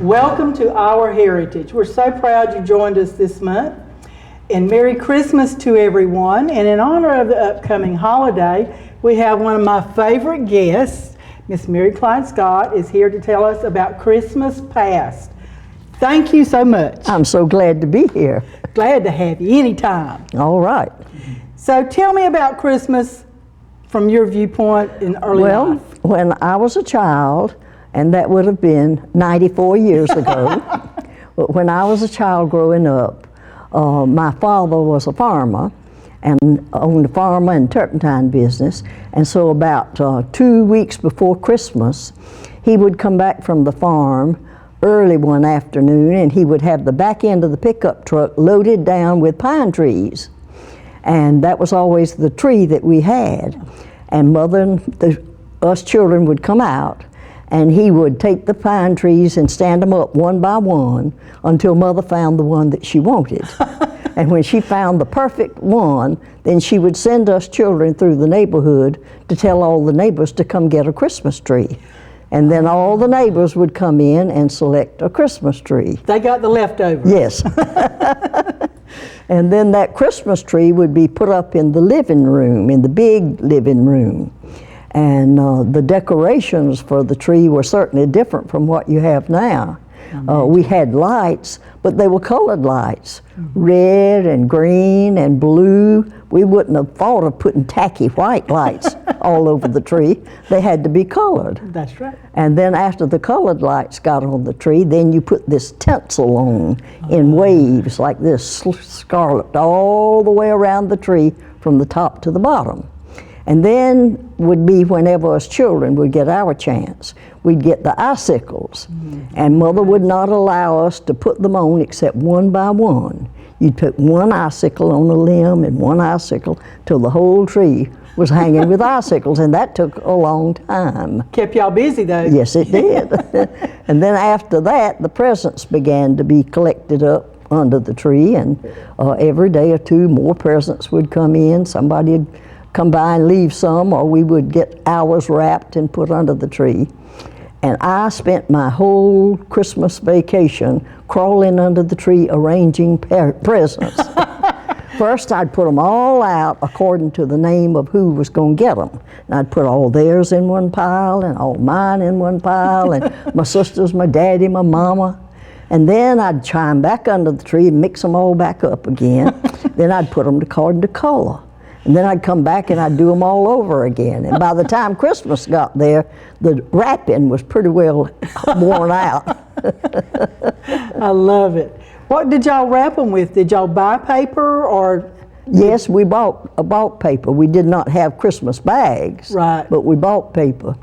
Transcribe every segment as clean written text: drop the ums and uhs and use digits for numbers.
Welcome to Our Heritage. We're so proud you joined us this month. And Merry Christmas to everyone. And in honor of the upcoming holiday, we have one of my favorite guests, Miss Mary Clyde Scott, is here to tell us about Christmas past. Thank you so much. I'm so glad to be here. Glad to have you anytime. All right. So tell me about Christmas from your viewpoint in early life. When I was a child, and that would have been 94 years ago, but when I was a child growing up, my father was a farmer and owned a farm and turpentine business, and so about 2 weeks before Christmas, he would come back from the farm early one afternoon, and he would have the back end of the pickup truck loaded down with pine trees. And that was always the tree that we had. And Mother and us children would come out, and he would take the pine trees and stand them up one by one until Mother found the one that she wanted. And when she found the perfect one, then she would send us children through the neighborhood to tell all the neighbors to come get a Christmas tree. And then all the neighbors would come in and select a Christmas tree. They got the leftovers. Yes. And then that Christmas tree would be put up in the living room, in the big living room. And the decorations for the tree were certainly different from what you have now. We had lights, but they were colored lights, red and green and blue. We wouldn't have thought of putting tacky white lights all over the tree. They had to be colored. That's right. And then after the colored lights got on the tree, then you put this tinsel on in waves like this, scarlet, all the way around the tree from the top to the bottom. And then would be whenever us children would get our chance, we'd get the icicles. And Mother would not allow us to put them on except one by one. You'd put one icicle on a limb and one icicle till the whole tree was hanging with icicles, and that took a long time. Kept y'all busy though. Yes, it did. And then after that, the presents began to be collected up under the tree, and every day or two more presents would come in. Somebody'd come by and leave some, or we would get ours wrapped and put under the tree. And I spent my whole Christmas vacation crawling under the tree arranging presents. First, I'd put them all out according to the name of who was going to get them. And I'd put all theirs in one pile and all mine in one pile, and my sisters, my daddy, my mama. And then I'd chime back under the tree and mix them all back up again. Then I'd put them according to color. And then I'd come back and I'd do them all over again. And by the time Christmas got there, the wrapping was pretty well worn out. I love it. What did y'all wrap them with? Did y'all buy paper or? Yes, we bought paper. We did not have Christmas bags, right, but we bought paper.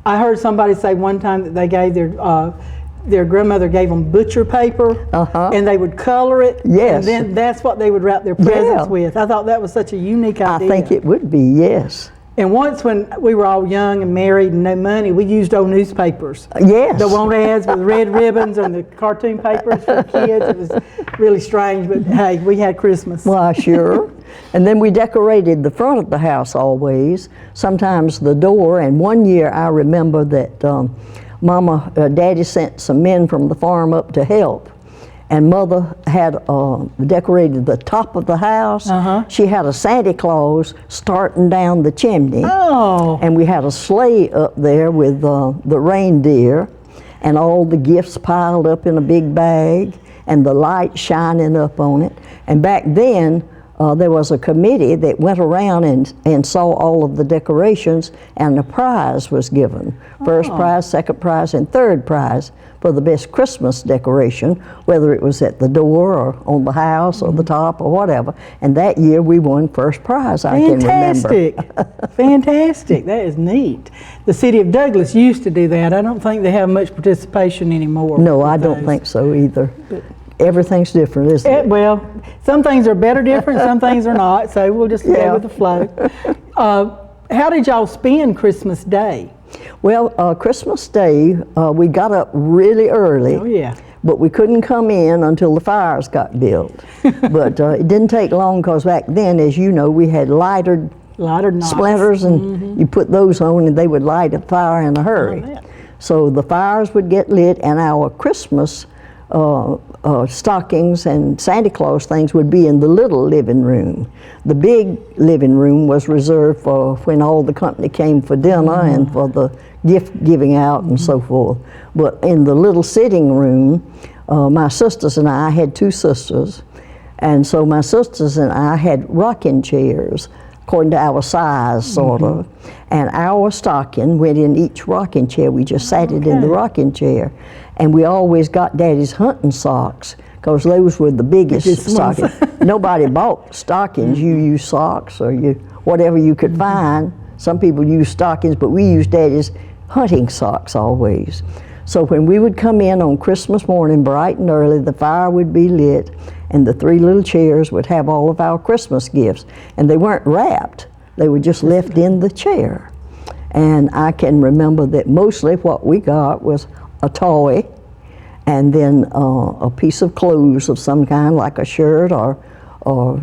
I heard somebody say one time that they gave their grandmother gave them butcher paper, and they would color it, yes, and then that's what they would wrap their presents with. I thought that was such a unique idea. I think it would be, yes. And once when we were all young and married and no money, we used old newspapers. Yes. The want ads with red ribbons and the cartoon papers for kids. It was really strange, but hey, we had Christmas. Well, sure. And then we decorated the front of the house always, sometimes the door. And one year I remember that Daddy sent some men from the farm up to help. And Mother had decorated the top of the house. She had a Santa Claus starting down the chimney. Oh. And we had a sleigh up there with the reindeer and all the gifts piled up in a big bag and the light shining up on it. And back then, there was a committee that went around and saw all of the decorations, and a prize was given. First prize, second prize, and third prize for the best Christmas decoration, whether it was at the door or on the house or the top or whatever. And that year we won first prize, I can remember. Fantastic. Fantastic. That is neat. The city of Douglas used to do that. I don't think they have much participation anymore. No, I don't think so either. But everything's different, isn't it? Well, some things are better different, some things are not, so we'll just go with the flow. How did y'all spend Christmas Day? Well, Christmas Day, we got up really early. Oh, yeah. But we couldn't come in until the fires got built. But it didn't take long, because back then, as you know, we had lighter knots. splinters, and you put those on and they would light a fire in a hurry. So the fires would get lit, and our Christmas stockings and Santa Claus things would be in the little living room. The big living room was reserved for when all the company came for dinner and for the gift giving out and so forth. But in the little sitting room, my sisters and I had 2 sisters, and so my sisters and I had rocking chairs according to our size, sort of, and our stocking went in each rocking chair. We just sat it in the rocking chair, and we always got Daddy's hunting socks, because those were the biggest stockings. Nobody bought stockings. You used socks or whatever you could find. Some people used stockings, but we used Daddy's hunting socks always. So when we would come in on Christmas morning bright and early, the fire would be lit, and the 3 little chairs would have all of our Christmas gifts. And they weren't wrapped. They were just left in the chair. And I can remember that mostly what we got was a toy, and then a piece of clothes of some kind, like a shirt or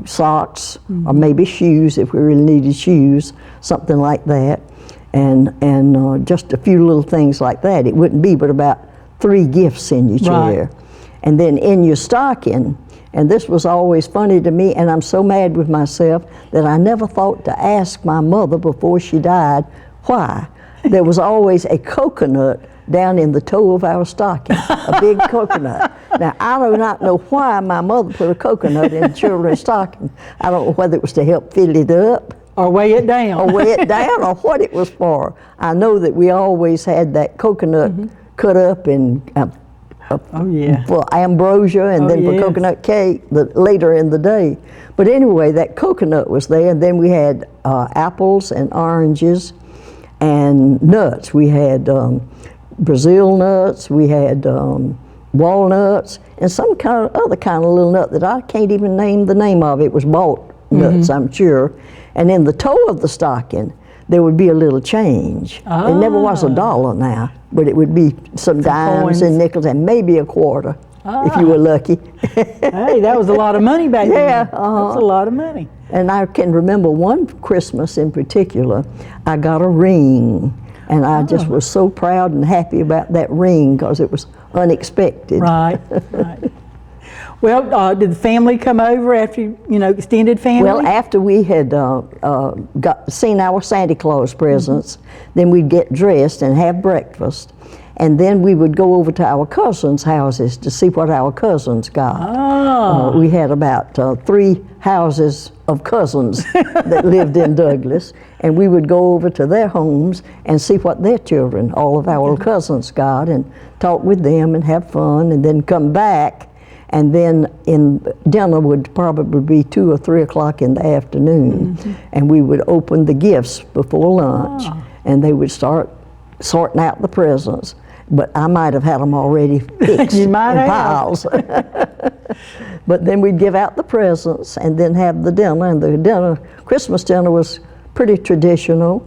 socks, or maybe shoes if we really needed shoes, something like that. And just a few little things like that. It wouldn't be but about 3 gifts in your chair. Right. And then in your stocking, and this was always funny to me, and I'm so mad with myself that I never thought to ask my mother before she died why. There was always a coconut down in the toe of our stocking, a big coconut. Now, I do not know why my mother put a coconut in the children's stocking. I don't know whether it was to help fill it up, or weigh it down. Or weigh it down, or what it was for. I know that we always had that coconut cut up in for ambrosia and then for coconut cake later in the day. But anyway, that coconut was there, and then we had apples and oranges and nuts. We had Brazil nuts, we had walnuts, and some kind of other kind of little nut that I can't even name the name of. It was malt nuts, I'm sure. And in the toe of the stocking, there would be a little change. It never was $1 now, but it would be some dimes coins and nickels and maybe a quarter if you were lucky. Hey, that was a lot of money back then. Yeah, That's a lot of money. And I can remember one Christmas in particular, I got a ring, and I just was so proud and happy about that ring because it was unexpected. Right, right. Well, did the family come over after, extended family? Well, after we had seen our Santa Claus presents, then we'd get dressed and have breakfast, and then we would go over to our cousins' houses to see what our cousins got. We had about 3 houses of cousins that lived in Douglas, and we would go over to their homes and see what their children, all of our cousins, got, and talk with them and have fun, and then come back. And then dinner would probably be 2 or 3 o'clock in the afternoon, and we would open the gifts before lunch, and they would start sorting out the presents. But I might have had them already fixed in piles. But then we'd give out the presents and then have the dinner, and the Christmas dinner was pretty traditional,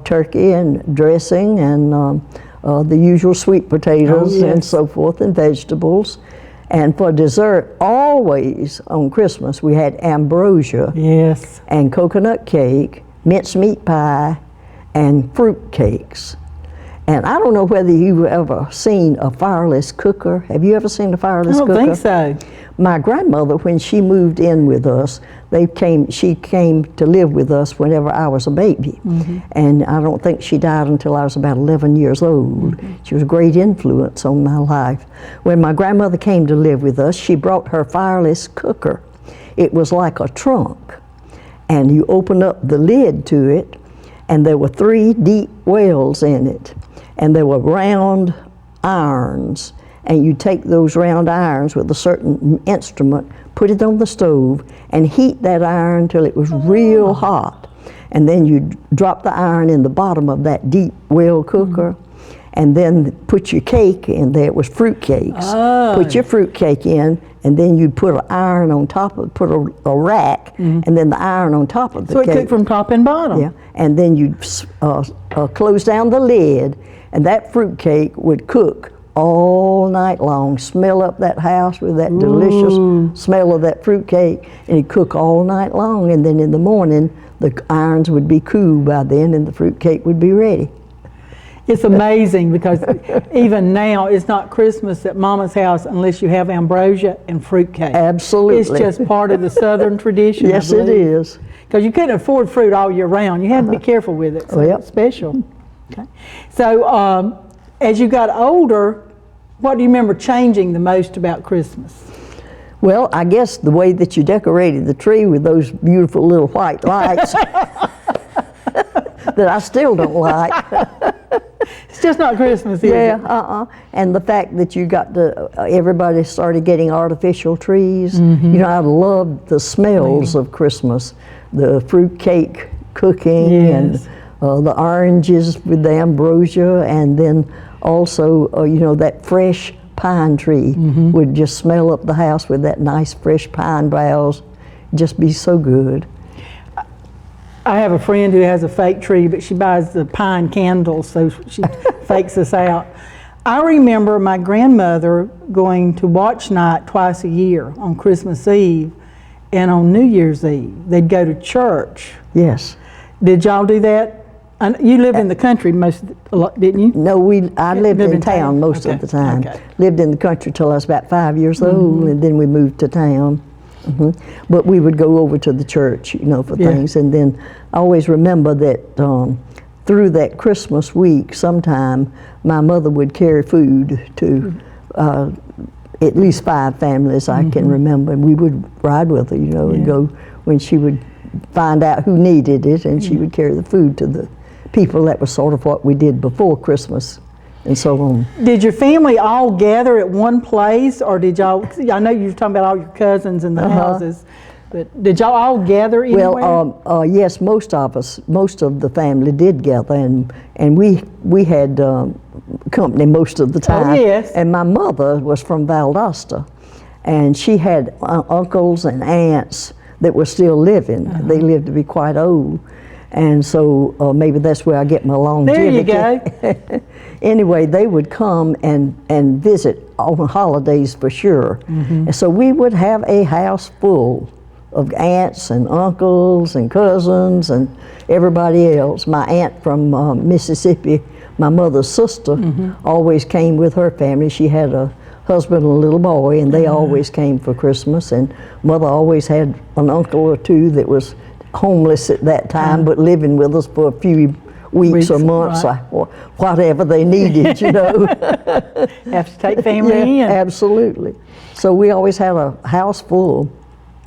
turkey and dressing and the usual sweet potatoes and so forth, and vegetables. And for dessert, always on Christmas, we had ambrosia and coconut cake, mincemeat pie, and fruit cakes. And I don't know whether you've ever seen a Fireless Cooker. Have you ever seen a Fireless Cooker? I don't think so. My grandmother, when she moved in with us, she came to live with us whenever I was a baby. And I don't think she died until I was about 11 years old. She was a great influence on my life. When my grandmother came to live with us, she brought her Fireless Cooker. It was like a trunk, and you open up the lid to it, and there were 3 deep wells in it, and there were round irons, and you take those round irons with a certain instrument, put it on the stove, and heat that iron until it was real hot. And then you drop the iron in the bottom of that deep well cooker, and then put your cake in there. It was fruit cakes. Put your fruit cake in, and then you put an iron on top of, put a rack, and then the iron on top of the cake. So it cooked from top and bottom. Yeah, and then you close down the lid, and that fruit cake would cook all night long. Smell up that house with that delicious smell of that fruit cake, and it'd cook all night long. And then in the morning, the irons would be cool by then, and the fruit cake would be ready. It's amazing because even now it's not Christmas at Mama's house unless you have ambrosia and fruitcake. Absolutely. It's just part of the Southern tradition. Yes, it is. Because you couldn't afford fruit all year round. You had to be careful with it. So Yep. it's special. Okay. So as you got older, what do you remember changing the most about Christmas? Well, I guess the way that you decorated the tree with those beautiful little white lights that I still don't like. It's just not Christmas, is Yeah, it? And the fact that you got to, everybody started getting artificial trees. You know, I loved the smells of Christmas, the fruit cake cooking Yes. and the oranges with the ambrosia, and then also, you know, that fresh pine tree would just smell up the house with that nice fresh pine boughs. Just be so good. I have a friend who has a fake tree, but she buys the pine candles, so she fakes us out. I remember my grandmother going to watch night twice a year on Christmas Eve and on New Year's Eve. They'd go to church. Yes. Did y'all do that? You lived in the country a lot, didn't you? No, I lived in town most Okay, of the time. okay. Lived in the country till I was about 5 years old, and then we moved to town. But we would go over to the church, you know, for things. And then I always remember that through that Christmas week, sometime my mother would carry food to at least 5 families I can remember. And we would ride with her, you know, and go when she would find out who needed it, and she would carry the food to the people. That was sort of what we did before Christmas and so on. Did your family all gather at one place, or did y'all, I know you were talking about all your cousins in the houses, but did y'all all gather anywhere? Well, yes, most of the family did gather, and we had company most of the time. Oh, yes. And my mother was from Valdosta, and she had uncles and aunts that were still living. They lived to be quite old. And so maybe that's where I get my longevity. There you go. Anyway, they would come and visit on holidays for sure. And so we would have a house full of aunts and uncles and cousins and everybody else. My aunt from Mississippi, my mother's sister, always came with her family. She had a husband and a little boy, and they always came for Christmas. And Mother always had an uncle or two that was homeless at that time, but living with us for a few weeks or months, or whatever they needed, you know. Have to take family in. Absolutely. So we always had a house full.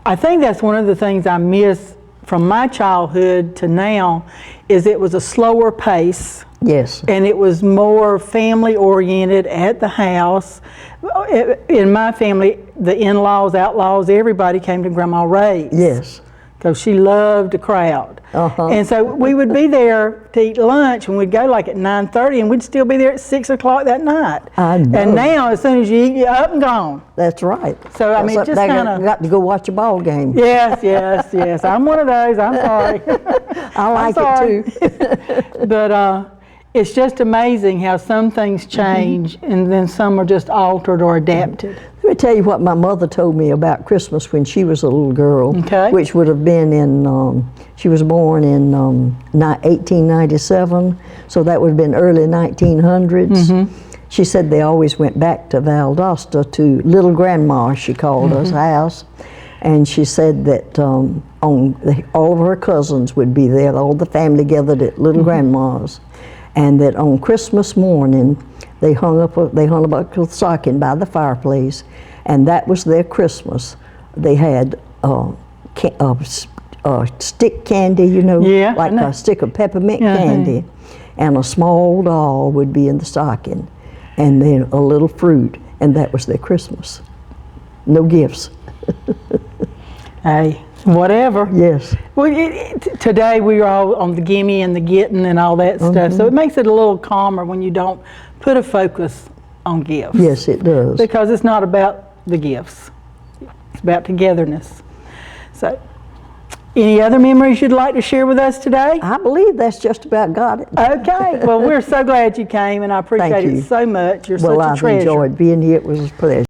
I think that's one of the things I miss from my childhood to now, is it was a slower pace. Yes. And it was more family oriented at the house. In my family, the in-laws, outlaws, everybody came to Grandma Ray's. Yes. Because she loved the crowd. And so we would be there to eat lunch, and we'd go like at 9:30, and we'd still be there at 6 o'clock that night. I know. And now, as soon as you eat, you're up and gone. That's right. So, I mean, That's just like kind of... got to go watch a ball game. Yes, yes, yes. I'm one of those. I'm sorry. I like it too. But it's just amazing how some things change, and then some are just altered or adapted. Let me tell you what my mother told me about Christmas when she was a little girl, which would have been in, she was born in 1897, so that would have been early 1900s. She said they always went back to Valdosta to Little Grandma, she called us, house, and she said that all of her cousins would be there, all the family gathered at Little Grandma's, and that on Christmas morning, they hung up a stocking by the fireplace, and that was their Christmas. They had stick candy, you know, like a stick of peppermint candy, and a small doll would be in the stocking, and then a little fruit, and that was their Christmas. No gifts. Hey, whatever. Yes. Well, today we're all on the gimme and the getting and all that stuff, so it makes it a little calmer when you don't put a focus on gifts. Yes, it does. Because it's not about the gifts. It's about togetherness. So, any other memories you'd like to share with us today? I believe that's just about got it. Okay. Well, we're so glad you came, and I appreciate it so much. You're such a treasure. Well, I've enjoyed being here. It was a pleasure.